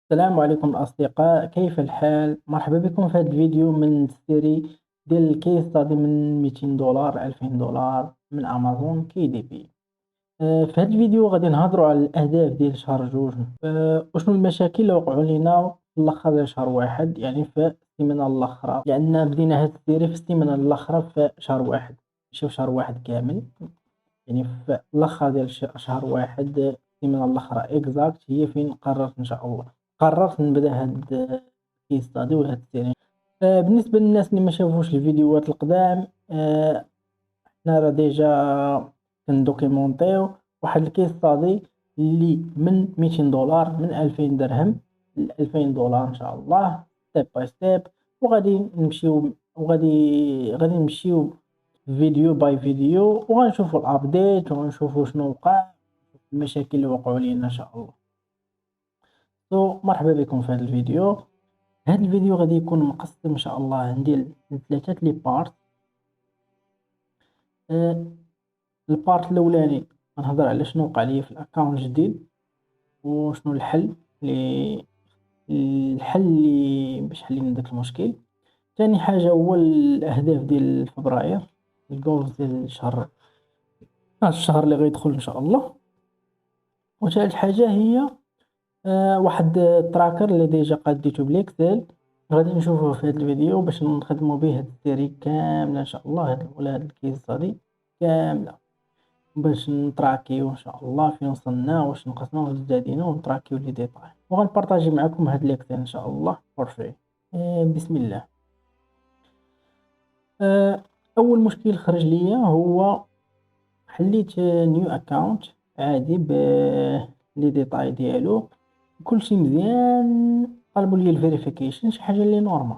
السلام عليكم الأصدقاء، كيف الحال؟ مرحبا بكم في هذا الفيديو من السيري ديال الكيس ستادي من 200 دولار 2000 دولار من أمازون كي دي بي. في هذا الفيديو غادي نهضروا على الأهداف ديال شهر جوج، وشنو المشاكل اللي وقعوا لينا في الأخر ديال شهر واحد، يعني في السيمانة الأخرى، لأن بدينا هاد السيري في السيمانة الأخرى في شهر واحد، ماشي في شهر واحد كامل. يعني في الأخر ديال شهر واحد، السيمانة الأخرى إكزاكت هي فين قررت إن شاء الله قررت نبدا هاد الcase study وهاد السيري. بالنسبة للناس اللي ما شافوش الفيديوهات القدام، حنا راه ديجا كندوكيمونطيو واحد الcase study اللي من 200 دولار من 2000 درهم ل2000 دولار إن شاء الله step by step. وغادي نمشيو غادي نمشيو فيديو باي فيديو وغنشوفوا الابديت وغنشوفوا شنو وقع، المشاكل اللي وقعوا لينا ان شاء الله. مرحبا بكم في هذا الفيديو. هذا الفيديو غادي يكون مقسم ان شاء الله عندي لثلاثه لي بارت. آه، البارت الاولاني غنهضر على شنو وقع لي في الاكونت الجديد وشنو الحل اللي باش حلينا داك المشكل. ثاني حاجه هو الاهداف ديال فبراير، الجولز ديال الشهر اللي غيدخل ان شاء الله. وثالث حاجه هي واحد التراكر اللي ديجا قاديته بالاكسل، غادي نشوفوه في هذا الفيديو باش نخدموا به هاد السيري كامله ان شاء الله، ولا هاد الكيس هادي كامله باش نتراكيو ان شاء الله فين وصلنا واش نقصنا واش زادينا ونتراكيو لي ديتاي، وغنبارطاجي معكم هاد الاكسل ان شاء الله فور فري. بسم الله. اول مشكل خرج ليا هو حليت نيو اكاونت عادي لي ديتاي ديالو كلشي مزيان، طلبوا لي الفيريفيكيشن شي حاجه اللي نورمال.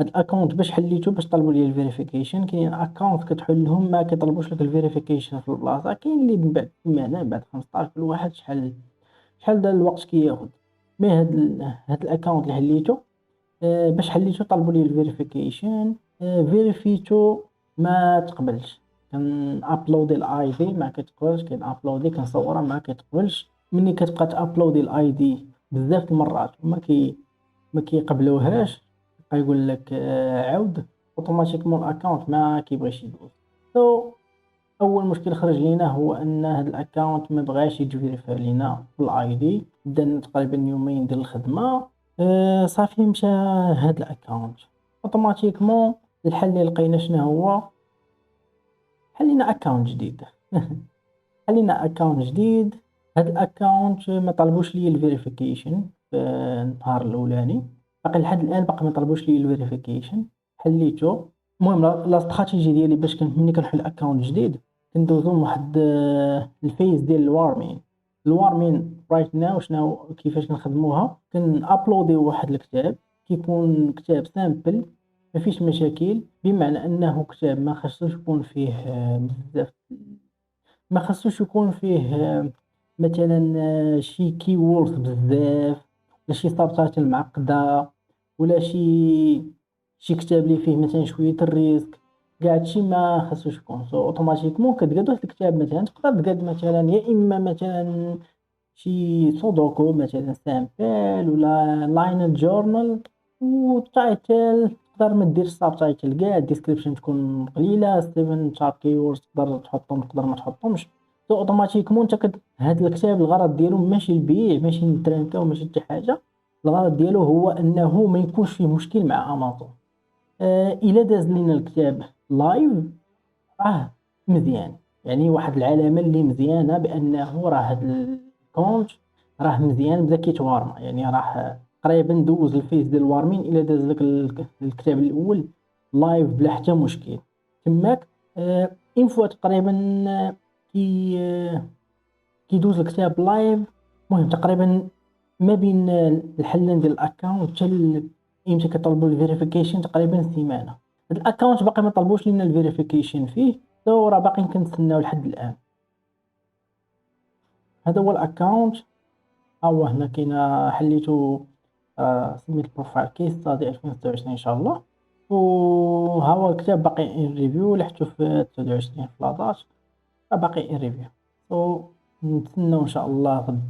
هاد الاكونت باش حليته باش طلبوا لي الفيريفيكيشن، كاين اكونت كتحلهم ما كيطلبوش لك الفيريفيكيشن في البلاصه، كاين اللي من بعد سيمانه بعد 15 كل واحد شحال دا الوقت كياخد. مي هاد الاكونت اللي حليته باش حليته طلبوا لي الفيريفيكيشن، فيريفيتو ما تقبلش. كان ابلودي الاي دي ما كتقبلش، كاين ابلودي كنصورها ما كتقبلش. ملي كتبقى تابلودي الاي دي بزاف المرات ما كيقبلوهاش، كيقول لك عاود، اوتوماتيكمون الاكونت ما كيبغيش يدوز. سو اول مشكل خرج لينا هو ان هاد الاكونت ما بغاش يجفيريفي لينا بالاي دي. دنا تقريبا يومين ديال الخدمه، صافي مشى هاد الاكونت اوتوماتيكمون. الحل اللي لقينا شنو هو؟ حلينا اكونت جديد. حلينا اكونت جديد. هاد الاكونت ما طلبوش لي الفيريفيكيشن في النهار الاولاني، باقي لحد الان باقي ما طلبوش لي الفيريفيكيشن. حليته. المهم لا استراتيجي ديالي باش ملي كنحل اكونت جديد كندوزو من واحد الفيز ديال الوارمين رايت ناو. شنو كيفاش كنخدموها؟ كنابلوديو واحد الكتاب، كيكون كتاب سامبل ما فيش مشاكل، بمعنى انه كتاب ما خصوش يكون فيه بزاف، ما خصوش يكون فيه مثلا شي كيوردز بزاف، ولا شي سابتايتل معقده، ولا شي كتاب اللي فيه مثلا شويه الريسك. كاع هادشي ما خصوش يكون. اوتوماتيكمون كتقاد واحد الكتاب مثلا تقدر تقاد مثلا يا اما مثلا شي سودوكو مثلا سامبل، ولا لاين جورنال وتايتل. تقدر ما ديرش سابتايتل كاع، الديسكريبشن تكون قليله، 7 شارب كيوردز تقدر تحطهم تقدر ما تحطهمش. اوتوماتيكمون انت هاد الكتاب الغرض ديالو ماشي البيع، ماشي نترانكاو، ماشي حتى حاجه. الغرض ديالو هو انه ما يكونش فيه مشكل مع امازون. الا داز لينا الكتاب لايف راه مزيان، يعني واحد العلامه اللي مزيانه بانه راه هاد الكونت راه مزيان بدا كيتوارما، يعني راه تقريبا دوز الفيز ديال الوارمين الا داز لك الكتاب الاول لايف بلا حتى مشكل تماك. اون فوا تقريبا كي كيدوز الكتاب لايف. المهم تقريبا ما بين الحلين ديال الاكونت حتى امتى كيطلبوا الفيريفيكيشن تقريبا سيمانه. هاد الاكونت باقي ما طلبوش لينا الفيريفيكيشن فيه، سو راه باقيين كنتسناو لحد الان. هذا هو الاكونت، ها هو هنا كاينه حليتو. سميت بروفايل كيس ستادي 2026 ان شاء الله. وها هو الكتاب باقي ان ريفيو، لحتو في 29 فلادات، باقي ان ريفيو. سو نتسناو ان شاء الله غد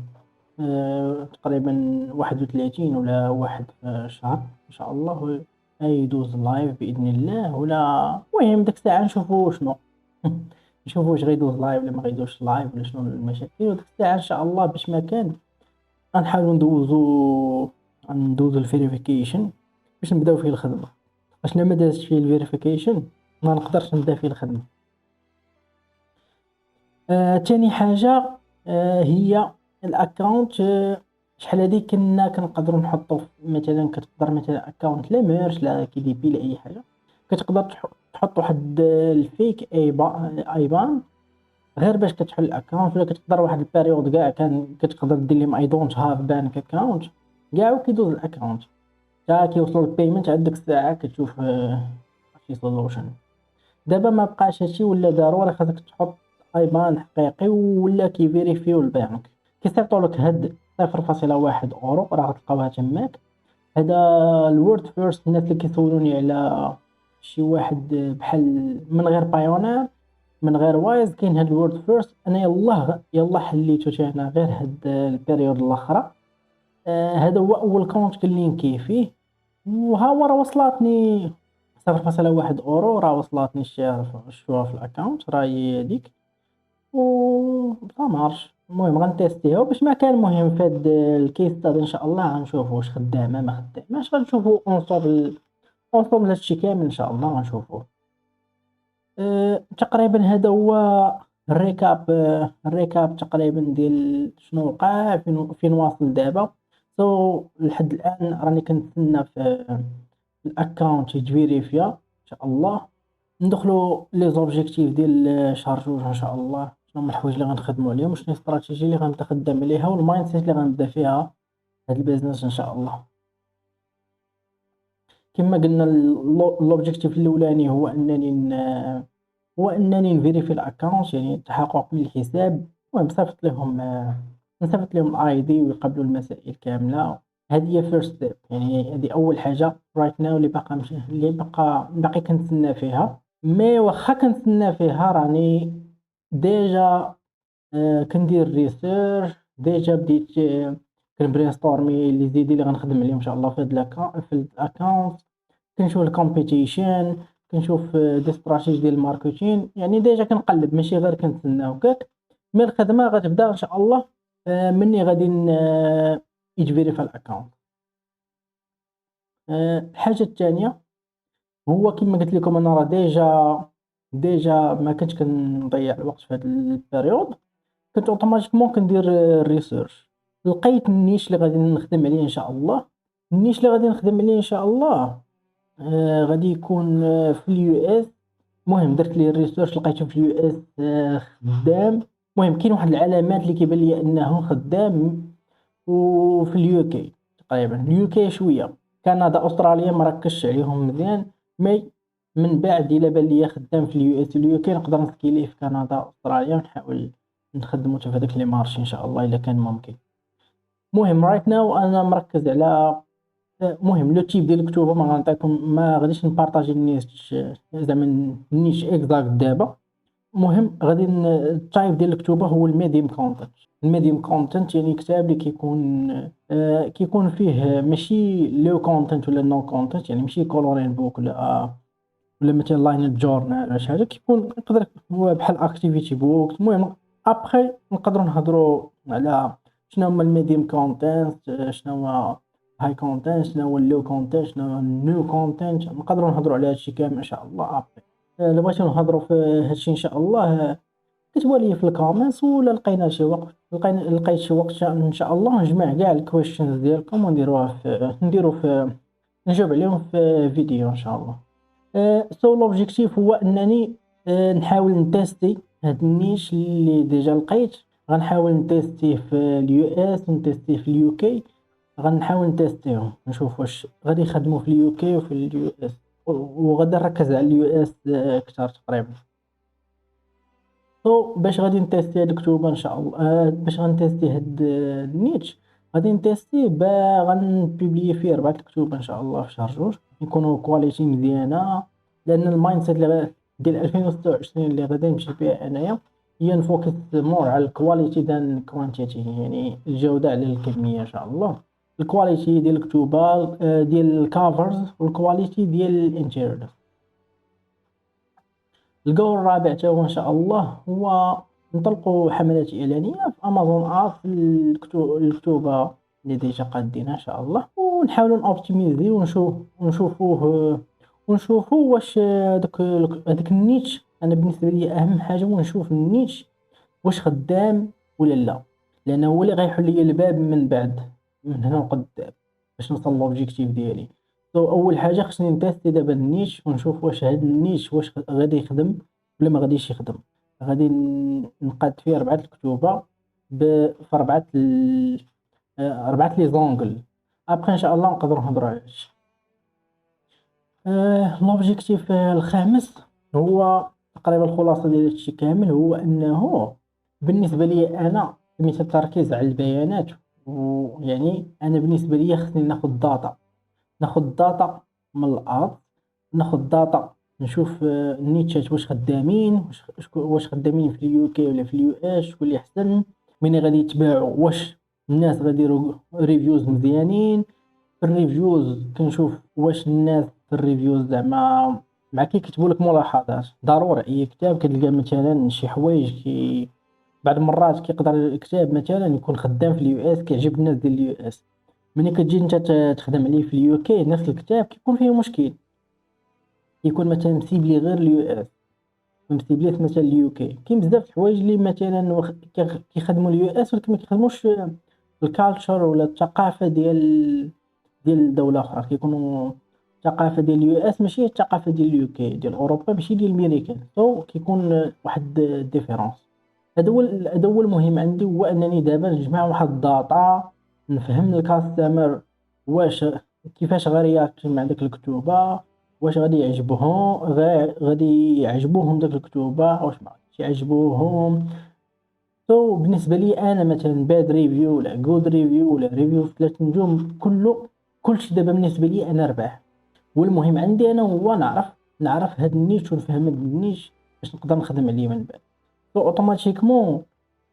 تقريبا 31 ولا واحد في الشهر إن شاء الله يدوز لايف بإذن الله. ولا المهم ديك الساعة نشوفو شنو نشوفو واش غيدوز لايف ولا ما غيدوزش لايف ولا شنو المشاكل. وديك الساعة إن شاء الله باش ما كان غنحاولو ندوزو الفيريفيكيشن باش نبداو فيه الخدمة. باش لا ما دازتش فيه الفيريفيكيشن ما نقدرش نبدا فيه الخدمة. تاني حاجة هي الأكاونت. شحال هادي كنا كنقدروا نحطوا مثلا كتقدر مثلا أكاونت لا ميرش لا كي دي بي لا أي حاجة كتقدر تحط واحد الفيك ايبان غير باش كتحل الأكاونت. ولا كتقدر واحد البيريود كاع كتقدر دير لهم اي دونت هاف بانك أكاونت كاع وكيدوز الأكاونت تا كيوصلوا البيمنت عاد ديك الساعة كتشوف شي سولوشن. دابا ما بقاش هادشي ولا ضروري خاصك تحط ايبان حقيقي ولا كيفيريفيو البنك كيصيفطوا لك هاد 0.1 اورو راه غتلقاوها تماك. هذا الورد فيرست. الناس اللي كيسولوني على شي واحد بحال من غير بايونير من غير وايز كاين هاد الورد فيرست. انا يلا حليته حتى انا غير هاد البيريود الاخرى. هذا هو اول كونت كنلينكي فيه وها هو راه وصلاتني 0.1 اورو راه وصلاتني الشوا في الاكونت راهي هذيك و مارش. المهم غنتيستيها باش ما كان. المهم في هاد الكيس ستادي ان شاء الله غنشوفو واش خدامه ما خداماش غنشوفو اونصومبل هادشي كامل ان شاء الله غنشوفوه. تقريبا هذا هو الريكاب تقريبا ديال شنو وقع فين واصل دابا. لحد الان راني كنتسنى في الاكونت يتفيريفيا ان شاء الله. ندخلوا لي زوبجيكتيف ديال شهر جوج ان شاء الله. شنو هما الحوايج اللي غنخدموا عليهم وشنو الاستراتيجيه اللي غنبدا خدام عليها والمايند سيت اللي غنبدا فيها هاد البيزنس ان شاء الله. كما قلنا لوبجيكتيف الاولاني هو انني نفيريفي الاكونت يعني التحقق من الحساب. المهم نصيفط لهم الاي دي ويقبلوا المسائل كامله. هذه هي فيرست ستيب يعني هذه اول حاجه رايت ناو اللي باقي كنتسنى فيها. مي واخا كنتسنى فيها راني ديجا كندير ريسيرش. ديجا بديت كنبرين ستورمي لي زيدي اللي غنخدم عليهم ان شاء الله في الاكونت. كنشوف الكومبيتيشن كنشوف دي استراتيجي ديال الماركتين يعني ديجا كنقلب ماشي غير كنتسنى وكاك. مي الخدمه غتبدا ان شاء الله مني غادي يتفيريفا الاكونت. الحاجه الثانيه هو كما قلت لكم انا راه ديجا ما كنتش كنضيع الوقت في هذا البيريود. كنت اوتوماتيكمون كندير ريسيرش. لقيت النيش اللي غادي نخدم عليه ان شاء الله. النيش اللي غادي نخدم عليه ان شاء الله غادي يكون في اليو اس. المهم درت لي الريسيرش لقيته في اليو اس خدام. المهم كاين واحد العلامات اللي كيبان لي انه خدام. وفي اليو كي تقريبا اليو كي شويه كندا استراليا مركزش عليهم مزيان. مي من بعد الا بان لي خدام في اليو اس اليو كي نقدر نسكيليه في كندا استراليا ونحاول نخدمو في هذاك لي مارشي ان شاء الله الا كان ممكن. المهم رايت ناو انا مركز على المهم لو تيب ديال الكتوبه ما غنعطيكم ما غاديش نبارطاجي النيش زعما النيش اكزاكت دابا. المهم غادي التايب ديال الكتوبه هو الميديوم كونتنت. الميديوم كونتنت يعني كتاب اللي كيكون فيه ماشي لو كونتنت ولا نو كونتنت يعني ماشي كولورين بوك ولا مثلا لاين جورنال ولا شي حاجه يقدر هو بحال اكتيفيتي بوك. المهم ابخي نقدروا نهضروا على شنو هما الميديوم كونتنت شنو هو هاي كونتنت شنو هو اللو كونتنت شنو هو النيو كونتنت. نقدروا نهضروا على هادشي كامل ان شاء الله ابخي. الا بغيتو نهضروا في هادشي ان شاء الله كتبوا لي في الكومنتس ولا لقينا شي وقت لقيت شي وقت ان شاء الله نجمع كاع الكويشنز ديالكم نديروا في نجاوب عليهم في فيديو ان شاء الله. لوبجيكتيف هو انني نحاول نتيستي هاد النيش اللي ديجا لقيت. غنحاول نتيستيه في اليو اس ونتيستيه في اليو كي. غنحاول نتيستيهم نشوف واش غادي يخدموا في اليو كي وفي اليو اس وغادي نركز على اليو اس اكثر تقريبا. باش غادي نتيستي هاد الكتوبه ان شاء الله باش غنتيستي هاد النيتش غادي نتيستيه غنبوبليي فيه 4 الكتوبه ان شاء الله في شهر جوج يكونوا كواليتي مزيانه. لان المايند سيت ديال 2026 اللي غادي نمشي بها انايا هي نفوكس مور على الكواليتي ذان كوانتيتي، يعني الجودة على الكمية إن شاء الله. الكواليتي ديال الكتوبة ديال الكافرز، والكواليتي ديال الانتيريور. الجول الرابع تا هو إن شاء الله هو نطلقوا حملات إعلانية في أمازون في الكتوبة اللي ديجا قادينها إن شاء الله، ونحاولوا نوبتيميزيو ونشوفوا واش هداك النيتش. أنا بالنسبة ليا أهم حاجة هو نشوف النيتش واش خدام ولا لا، لأنه هو اللي غيحل ليا الباب من بعد، من هنا وقدام، باش نوصل للأوبجيكتيف ديالي. أول حاجة خصني نتيستي دابا النيتش ونشوف واش هاد النيتش واش غادي يخدم ولا ما غاديش يخدم. غادي نقاد فيه 4 الكتوبة في 4 لي زونغل. ابخي ان شاء الله نقدروا نهضروا على هادشي. لوبجيكتيف الخامس هو تقريبا الخلاصة ديال هادشي كامل، هو أنه بالنسبة لي أنا سميتها التركيز على البيانات. ويعني أنا بالنسبة لي خصني ناخد داتا من الأرض، ناخد داتا نشوف النيتشات واش خدامين، واش خدامين في اليو كي ولا في اليو اس، شكون اللي أحسن، من غادي يتباعوا، واش الناس غادي يديروا ريفيوز مزيانين. في الريفيوز كنشوف واش الناس في الريفيوز زعما مع كيكتبوا لك ملاحظات. ضروري اي كتاب كتلقى مثلا شي حوايج بعض المرات كيقدر الكتاب مثلا يكون خدام في اليو اس كيعجب الناس ديال اليو اس، ملي كتجي انت تخدم عليه في اليو كي نفس الكتاب كيكون فيه مشكل، كيكون مثلا مسيبلي غير اليو اس، مسيبليش مثلا اليو كي. كاين بزاف د الحوايج اللي مثلا كيخدموا اليو اس ولكن ما كيخدموش الكالتشر ولا الثقافه ديال دولة أخرى. كيكونوا الثقافة ديال اليو اس ماشي هي الثقافة ديال اليو كي، ديال أوروبا ماشي ديال الميريكان، كيكون واحد ديفيرونس. هذا هو المهم عندي، هو أنني دابا نجمع واحد الداتا، نفهم الكاستمر واش كيفاش غيرياكتي مع داك الكتوبة، واش غادي يعجبهم، غادي يعجبوهم داك الكتوبة، واش ما غاديش يعجبوهم. بالنسبة لي أنا مثلا باد ريفيو ولا جود ريفيو ولا ريفيو 3 نجوم، كلشي دابا بالنسبة لي أنا ربح. والمهم عندي أنا هو نعرف هاد النيش ونفهم هاد النيش باش نقدر نخدم عليه من بعد. اوتوماتيكمون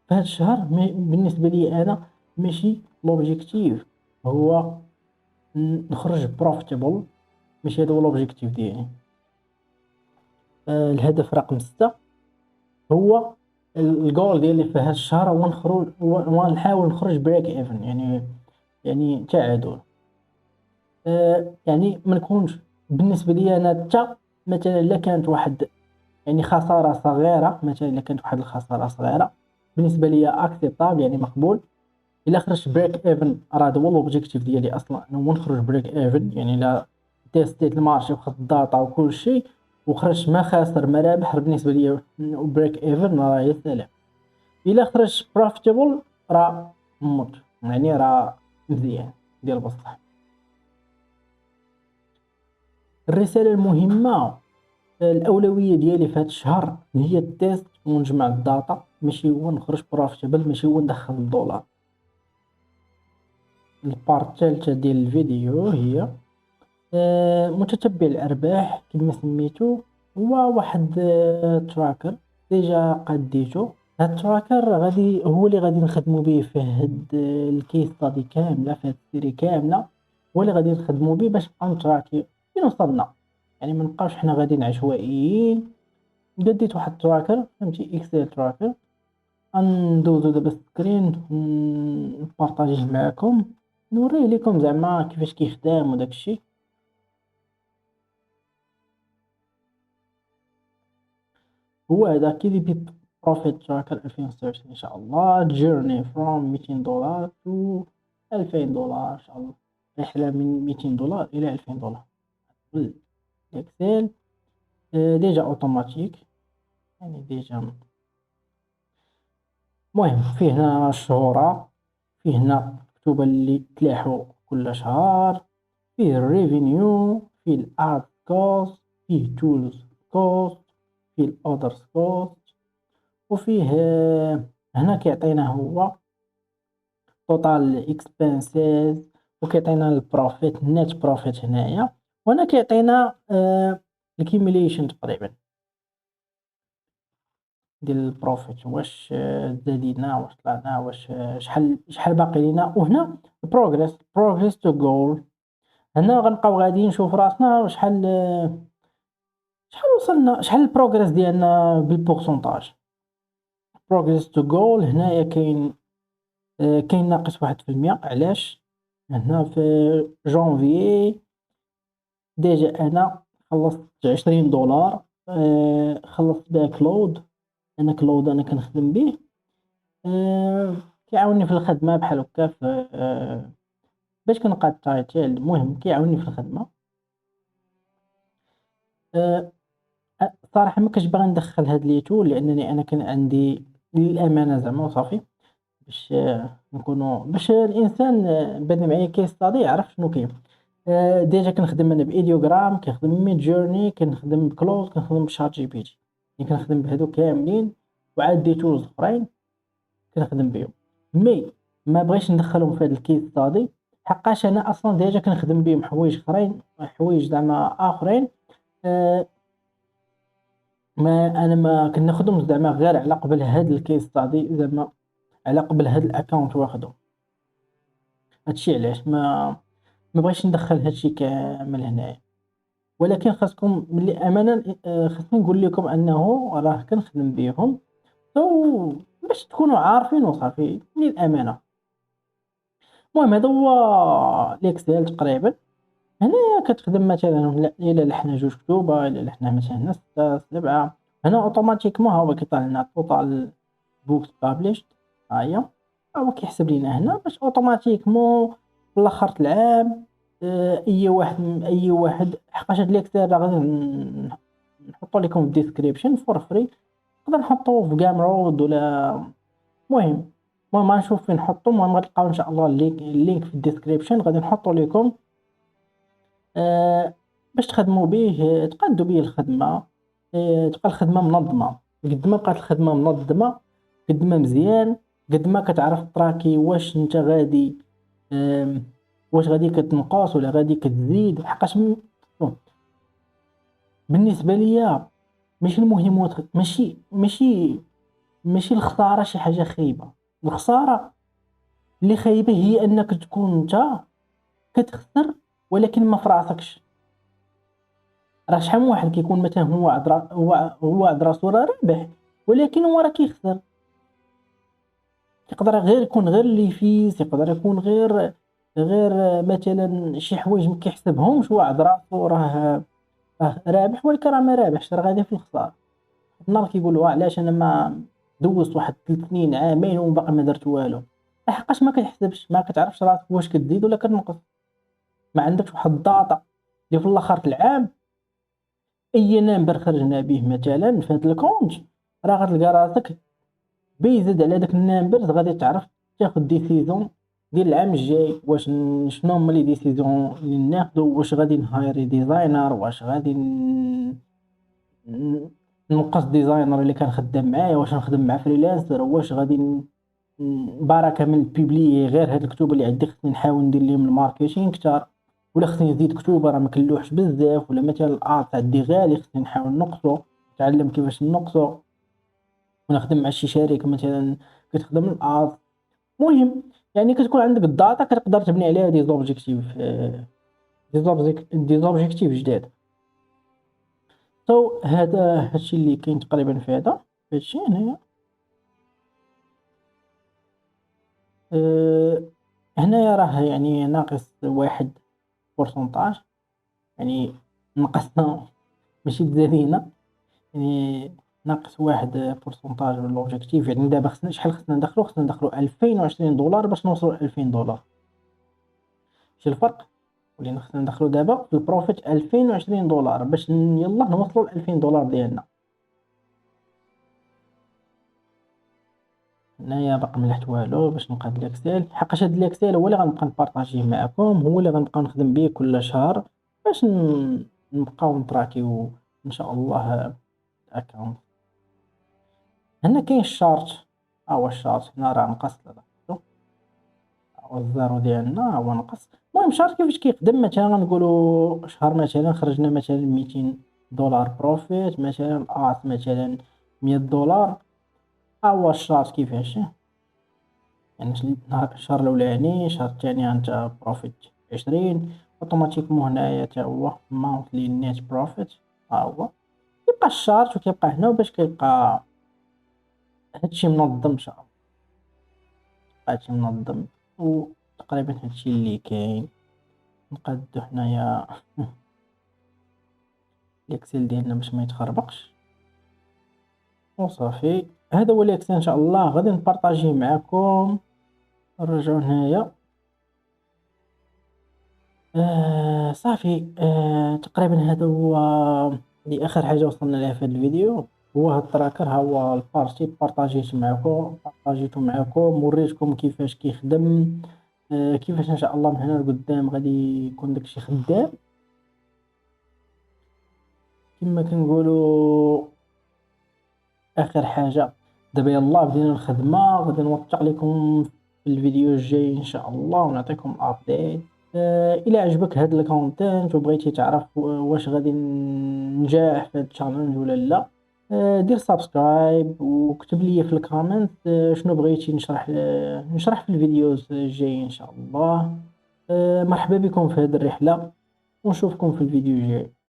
في هاد الشهر بالنسبة لي أنا ماشي لوبجيكتيف هو نخرج بروفيتابل، ماشي هذا هو لوبجيكتيف ديالي. الهدف رقم 6 هو الجول ديالي في هذا الشهر هو نحاول نخرج بريك ايفن، يعني تعادل. يعني ما نكونش بالنسبه لي انا حتى مثلا الا كانت واحد يعني خساره صغيره، مثلا الا كانت واحد الخساره صغيره بالنسبه لي اكسبتابل، يعني مقبول. الا خرجت بريك ايفن راه هذا هو الاوبجيكتيف ديالي اصلا، انا هو نخرج بريك ايفن. يعني الا تيستيت المارشي وخدت الداتا وكل شيء وخرجت ما خاسر ما رابح، بالنسبه لي بريك ايفن راه يا سلام. الا خرج بروفيتابل راه موت، يعني راه مزيان ديال بصح. الرساله المهمه الاولويه ديالي في هذا الشهر هي التيست ونجمع الداتا، ماشي هو نخرج بروفيتابل، ماشي هو ندخل الدولار. البارت الثالثه ديال الفيديو هي متتبع الارباح كما سميتو. هو واحد تراكر ديجا قديتو. هاد التراكر هو اللي غادي نخدمو به في هاد الكيس ستادي كامله، في هاد السيري كامله هو اللي غادي نخدمو به باش نبقاو نتراكي فين وصلنا. يعني ما نبقاوش حنا غاديين عشوائيين. قديت واحد التراكر فهمتي، اكسل تراكر. غندوزو دابا السكرين نبارطاجيه معاكم، نوريه لكم زعما كيفاش كيخدم وداك الشيء. هو هذا KDP Profit Tracker 2013 إن شاء الله. Journey from $200 to $2000 إن شاء الله، رحلة من $200 إلى $2000 بالإكسل. ديجا أوتوماتيك، يعني ديجا مهم. فيه هنا الشهورة، فيه هنا الكتب اللي تلاحو كل شهر، فيه الريفينيو، فيه الاد كوست، فيه تولز كوست، فيه الأودرز كوست، وفيه هنا كيعطينا هو توتال اكسبنسز، وكيعطينا البروفيت نت بروفيت هنايا. وهنا كيعطينا الكيميليشن تقريبا. ديال البروفيت، واش زادينا، واش طلعنا، واش شحال باقي لينا. وهنا progress to goal. هنا غنبقاو غاديين نشوفوا راسنا شحال وصلنا، شحال الprogress ديالنا بالبورسونتاج. progress to goal هنايا كاين ناقص 1%. علاش؟ هنا في جونفيي ديجا أنا خلصت 20 دولار. خلصت بها كلود. أنا كنخدم به. كيعاوني في الخدمة بحال هكا في باش كنلقى التايتل. المهم كيعاوني في الخدمة. الصراحة مكنتش باغي ندخل هاد لي تول لأنني أنا كان عندي للأمانة زعما وصافي باش باش الإنسان بادئ معايا كيستادي يعرف شنو كاين. ديجا كنخدم أنا بإيديوغرام، كنخدم بميدجورني، كنخدم بكلود، كنخدم بشات جي بي تي. يعني كنخدم بهادو كاملين وعاد دي تولز أخرين كنخدم بهم. مي ما بغيتش ندخلهم في هاد الكيس ستادي حقاش أنا أصلا ديجا كنخدم بهم حوايج أخرين، حوايج زعما آخرين. ما أنا ما كناخدهمش زعما غير على قبل هاد الكيس ستادي، زعما على قبل هاد الأكاونت واخدو. هادشي علاش ما بغيتش ندخل هادشي كامل هنايا. ولكن خاصكم أمانة خاصني نقول لكم أنه راه كنخدم بيهم باش تكونوا عارفين وصافي للأمانة. المهم هذا هو الإكسل تقريبا. هنايا كتخدم مثلا إلا لحنا 2 كتوبا، إلا لحنا مثلا 6 7. هنا أوتوماتيكمون ها هو كيطلع لنا total books published. ها هي هو كيحسب لينا هنا باش أوتوماتيكمون في الآخر العام. أي واحد حقاش هاد الإكسل راه غادي نحطو لكم في الديسكريبشن فور فري. نقدر نحطوه في Gumroad ولا المهم غنشوف فين نحطو. المهم غتلقاو إن شاء الله اللينك في الديسكريبشن غادي نحطو لكم باش تخدموا به، تقادوا به الخدمة. تبقى الخدمة منظمة. قد ما بقات الخدمة منظمة قد ما مزيان، قد ما كتعرف تراكي واش نتا غادي واش غادي كتنقص ولا غادي كتزيد. حقاش بالنسبة ليا ماشي المهم ماشي الخسارة شي حاجة خايبة. الخسارة اللي خايبة هي أنك تكون نتا كتخسر ولكن ما فراسكش. راه شحال من واحد كيكون مثلا هو عاد راسو راه رابح ولكن هو راه كيخسر. يقدر غير يكون غير لي فيس، يقدر يكون غير مثلا شي حوايج ما كيحسبهمش. هو عاد راسو راه رابح ولكن راه ما رابحش، راه غادي في الخسارة. النهار كيقولوا علاش أنا ما دوزت واحد 3 سنين عامين وباقي ما درت والو. لحقاش ما كتحسبش، ما كتعرفش راسك واش كتزيد ولا كتنقص. ما عندكش واحد الداتا اللي في الاخر العام اي نمبر خرجنا به مثلا في هذا الكونت راه غتلقى راسك بيزيد على داك النمبرز غادي تعرف تاخذ ديسيزون ديال العام الجاي. واش شنو هما لي ديسيزون اللي ناخذو، واش غادي نهايري ديزاينر، واش غادي نقص ديزاينر اللي كان خدام معايا، واش نخدم مع فريلانسر، واش غادي بركه من بيبلي غير هاد الكتب اللي عندي خصني نحاول ندير ليهم الماركتينغ كتار، ولا خصني نزيد كتب راه ما كنلوحش بزاف، ولا مثلا الارت عندي غالي خصني نحاول نقصو، نتعلم كيفاش نقصو ونخدم مع شي شركه مثلا كتخدم الارت. المهم يعني كتكون عندك الداتا كتقدر تبني عليها دي زوبجيكتيف جداد. هادشي اللي كاين تقريبا في هادشي هنايا. هنايا راه يعني ناقص 1% يعني نقصنا ماشي تزادينا، يعني ناقص 1% من الأوبجيكتيف. يعني دابا شحال خصنا ندخلو 2020 دولار باش نوصلو ل2000 دولار. شتي الفرق؟ ولينا خصنا ندخلو دابا في البروفيت 2020 دولار باش يلاه نوصلو ل2000 دولار ديالنا. هنايا باقي ملحت والو باش نلقى هاد الاكسل، حقاش هاد الاكسل هو اللي غنبقى نبارطاجيه معكم، هو اللي غنبقى نخدم به كل شهر باش نبقاو نتراكيو ان شاء الله الاكونت. هنا كاين الشارت، ها هو الشارت. هنا راه نقص، لاحظتو هو الزيرو ديالنا هو نقص. المهم الشارت كيفاش كيخدم، مثلا غنقولو شهر مثلا خرجنا مثلا 200 دولار بروفيت، مثلا مثلا 100 دولار. ها هو الشارت كيفاش، يعني نهار الشهر الأولاني، الشهر الثاني عندك بروفيت 20 اوتوماتيكمون هنايا تا هو monthly net profit ها هو، كيبقى الشارت وكيبقى هنا وباش كيبقى هادشي منظم إن شاء الله، هادشي منظم وتقريبا هادشي اللي كاين. نقادو حنايا الإكسيل ديالنا باش ما يتخربقش وصافي. هذا هو الإكسيل إن شاء الله غادي نبارطاجيه معاكم. نرجعو هنايا صافي تقريبا هذا هو اللي آخر حاجة وصلنا ليها في هاد الفيديو، هو هاد التراكر، ها هو البارتي بارطاجيتو معاكم وريتكم كيفاش كيخدم، كيفاش إن شاء الله من هنا لقدام غادي يكون داكشي خدام كما كنقولوا. آخر حاجة دابا يلاه بدينا الخدمة، غادي نوثق لكم في الفيديو الجاي إن شاء الله ونعطيكم أبديت. إلا عجبك هاد الكونتنت وبغيتي تعرف واش غادي ننجح في هاد الchallenge ولا لا، دير سبسكرايب وكتب لي في الكومنت شنو بغيتي نشرح في الفيديوز الجايين إن شاء الله. مرحبا بكم في هاد الرحلة ونشوفكم في الفيديو الجاي.